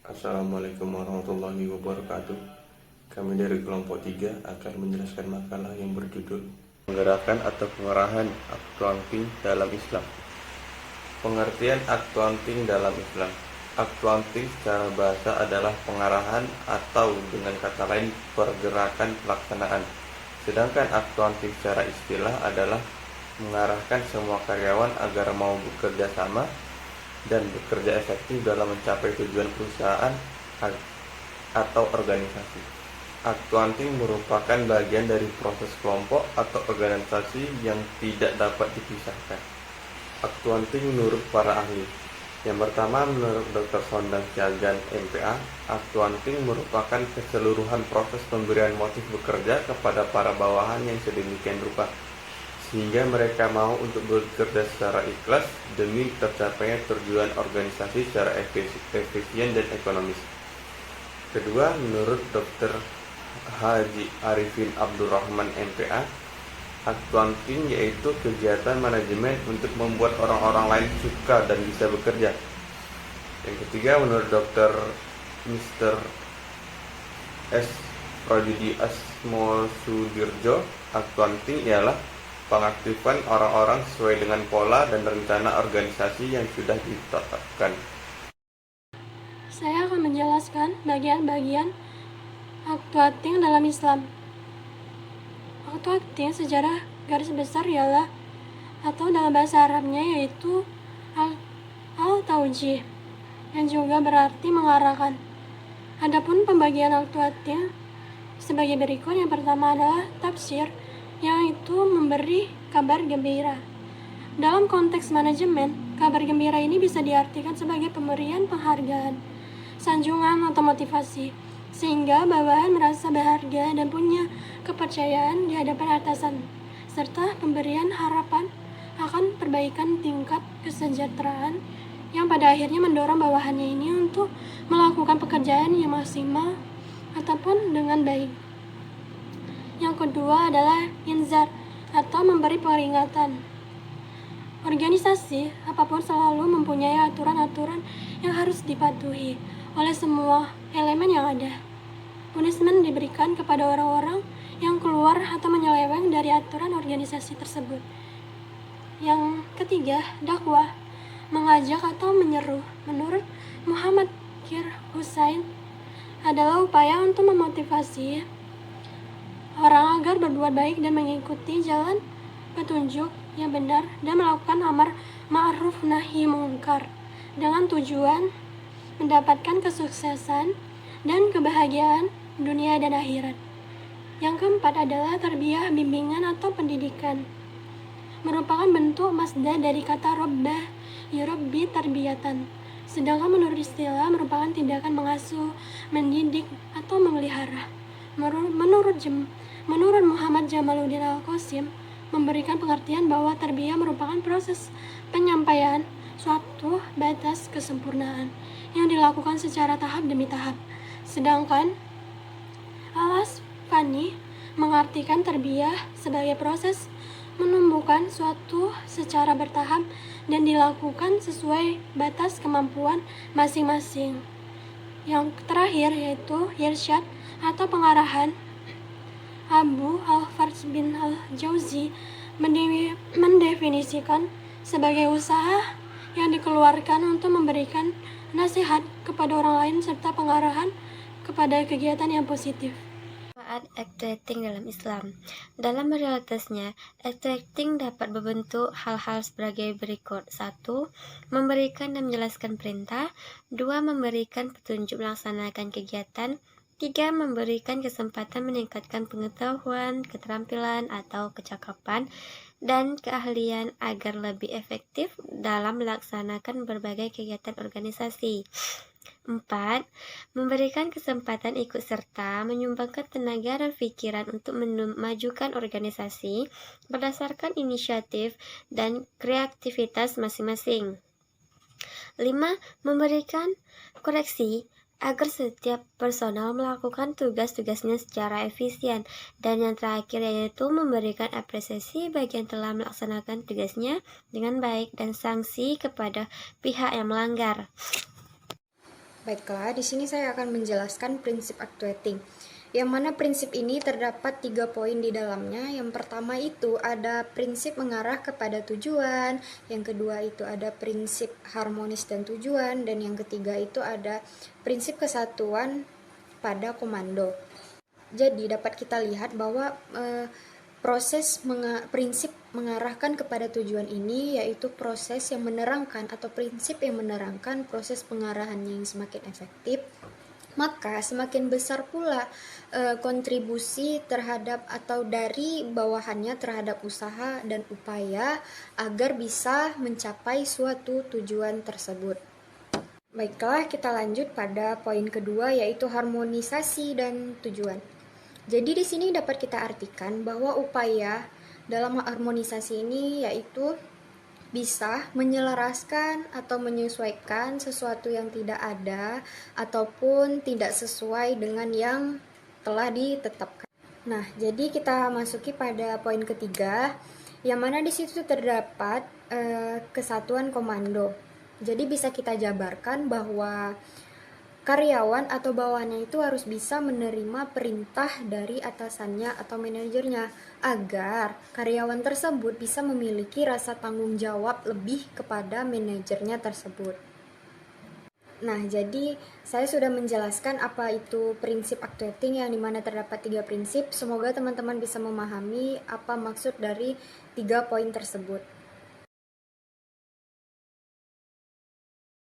Assalamualaikum warahmatullahi wabarakatuh. Kami dari kelompok 3 akan menjelaskan makalah yang berjudul Penggerakan atau Pengarahan Accounting dalam Islam. Pengertian accounting dalam Islam. Accounting secara bahasa adalah pengarahan atau dengan kata lain pergerakan pelaksanaan. Sedangkan accounting secara istilah adalah mengarahkan semua karyawan agar mau bekerja sama dan bekerja efektif dalam mencapai tujuan perusahaan atau organisasi. Accounting merupakan bagian dari proses kelompok atau organisasi yang tidak dapat dipisahkan. Accounting menurut para ahli. Yang pertama, menurut Dr. Sondang Siagan, MPA, accounting merupakan keseluruhan proses pemberian motif bekerja kepada para bawahan yang sedemikian rupa sehingga mereka mau untuk bekerja secara ikhlas demi tercapainya tujuan organisasi secara efisien dan ekonomis. Kedua, menurut Dr. Haji Arifin Abdurrahman MPA, accounting yaitu kegiatan manajemen untuk membuat orang-orang lain suka dan bisa bekerja. Yang ketiga, menurut Dr. Mr. S. Prajudi Asmosudirjo, accounting ialah pengaktifan orang-orang sesuai dengan pola dan rencana organisasi yang sudah ditetapkan. Saya akan menjelaskan bagian-bagian accounting dalam Islam. Accounting secara garis besar ialah atau dalam bahasa Arabnya yaitu al-taujih yang juga berarti mengarahkan. Adapun pembagian accounting sebagai berikut. Yang pertama adalah tafsir, yang itu memberi kabar gembira. Dalam konteks manajemen, kabar gembira ini bisa diartikan sebagai pemberian penghargaan, sanjungan atau motivasi, sehingga bawahan merasa berharga dan punya kepercayaan di hadapan atasan, serta pemberian harapan akan perbaikan tingkat kesejahteraan yang pada akhirnya mendorong bawahannya ini untuk melakukan pekerjaan yang maksimal ataupun dengan baik. Yang kedua adalah inzar atau memberi peringatan. Organisasi apapun selalu mempunyai aturan-aturan yang harus dipatuhi oleh semua elemen yang ada. Punishment diberikan kepada orang-orang yang keluar atau menyeleweng dari aturan organisasi tersebut. Yang ketiga, dakwah, mengajak atau menyeru. Menurut Muhammad Kir Hussein, adalah upaya untuk memotivasi orang agar berbuat baik dan mengikuti jalan petunjuk yang benar dan melakukan amar ma'ruf nahi mungkar dengan tujuan mendapatkan kesuksesan dan kebahagiaan dunia dan akhirat. Yang keempat adalah tarbiyah, bimbingan atau pendidikan. Merupakan bentuk masdar dari kata robbah, yurabbi tarbiyatan. Sedangkan menurut istilah merupakan tindakan mengasuh, mendidik atau memelihara. Menurut Muhammad Jamaluddin Al-Qasim, memberikan pengertian bahwa tarbiyah merupakan proses penyampaian suatu batas kesempurnaan yang dilakukan secara tahap demi tahap. Sedangkan Al-Asfani mengartikan tarbiyah sebagai proses menumbuhkan suatu secara bertahap dan dilakukan sesuai batas kemampuan masing-masing. Yang terakhir yaitu irsyad atau pengarahan. Abu Al-Farj bin Al-Jauzi mendefinisikan sebagai usaha yang dikeluarkan untuk memberikan nasihat kepada orang lain serta pengarahan kepada kegiatan yang positif. Manfaat accounting dalam Islam. Dalam realitasnya, accounting dapat berbentuk hal-hal sebagai berikut. 1. Memberikan dan menjelaskan perintah. 2. Memberikan petunjuk melaksanakan kegiatan. 3. Memberikan kesempatan meningkatkan pengetahuan, keterampilan, atau kecakapan, dan keahlian agar lebih efektif dalam melaksanakan berbagai kegiatan organisasi. 4. Memberikan kesempatan ikut serta, menyumbangkan tenaga dan pikiran untuk memajukan organisasi berdasarkan inisiatif dan kreativitas masing-masing. 5. Memberikan koreksi agar setiap personal melakukan tugas-tugasnya secara efisien. Dan yang terakhir yaitu memberikan apresiasi bagi yang telah melaksanakan tugasnya dengan baik dan sanksi kepada pihak yang melanggar. Baiklah, di sini saya akan menjelaskan prinsip actuating. Yang mana prinsip ini terdapat 3 poin di dalamnya. Yang pertama itu ada prinsip mengarah kepada tujuan, yang kedua itu ada prinsip harmonis dan tujuan, dan yang ketiga itu ada prinsip kesatuan pada komando. Jadi dapat kita lihat bahwa prinsip mengarahkan kepada tujuan ini yaitu proses yang menerangkan atau prinsip yang menerangkan proses pengarahannya yang semakin efektif, maka semakin besar pula kontribusi terhadap atau dari bawahannya terhadap usaha dan upaya agar bisa mencapai suatu tujuan tersebut. Baiklah, kita lanjut pada poin kedua yaitu harmonisasi dan tujuan. Jadi di sini dapat kita artikan bahwa upaya dalam harmonisasi ini yaitu bisa menyelaraskan atau menyesuaikan sesuatu yang tidak ada ataupun tidak sesuai dengan yang telah ditetapkan. Nah, jadi kita masuki pada poin ketiga, yang mana di situ terdapat kesatuan komando. Jadi bisa kita jabarkan bahwa karyawan atau bawahannya itu harus bisa menerima perintah dari atasannya atau manajernya agar karyawan tersebut bisa memiliki rasa tanggung jawab lebih kepada manajernya tersebut. Nah, jadi saya sudah menjelaskan apa itu prinsip actuating yang dimana terdapat 3 prinsip. Semoga teman-teman bisa memahami apa maksud dari 3 poin tersebut.